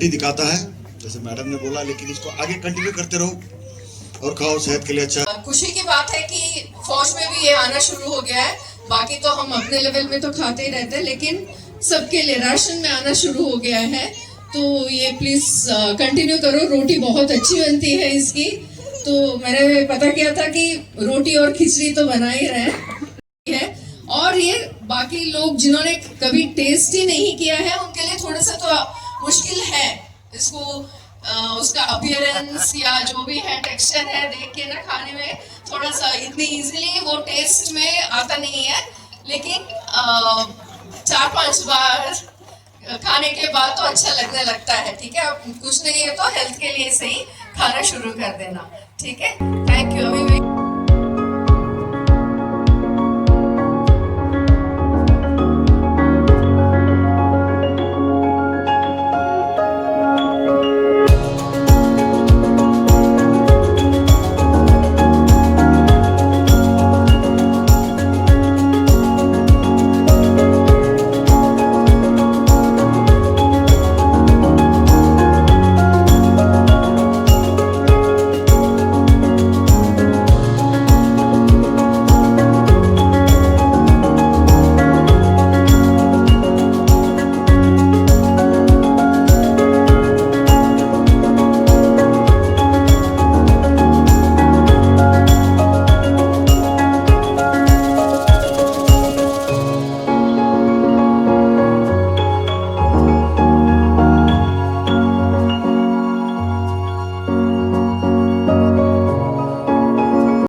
रोटी दिखाता है जैसे मैडम ने बोला, लेकिन इसको आगे कंटिन्यू करते रहो और खाओ, सेहत के लिए अच्छा। खुशी की बात है कि फौज में भी ये आना शुरू हो गया है। बाकी तो हम अपने लेवल में तो खाते ही रहते हैं, लेकिन सबके लिए राशन में आना शुरू हो गया है। तो ये प्लीज कंटिन्यू करो। रोटी बहुत अच्छी बनती है इसकी। तो मैंने पता किया था कि रोटी और खिचड़ी तो बना ही रहे हैं, और ये बाकी लोग जिन्होंने कभी टेस्ट ही नहीं किया है उनके लिए थोड़ा सा तो मुश्किल है इसको, उसका अपीयरेंस या जो भी है टेक्सचर है देख के ना खाने में थोड़ा सा इतनी इजीली वो टेस्ट में आता नहीं है। लेकिन 4-5 बार खाने के बाद तो अच्छा लगने लगता है। ठीक है, कुछ नहीं है तो हेल्थ के लिए सही खाना शुरू कर देना। ठीक है।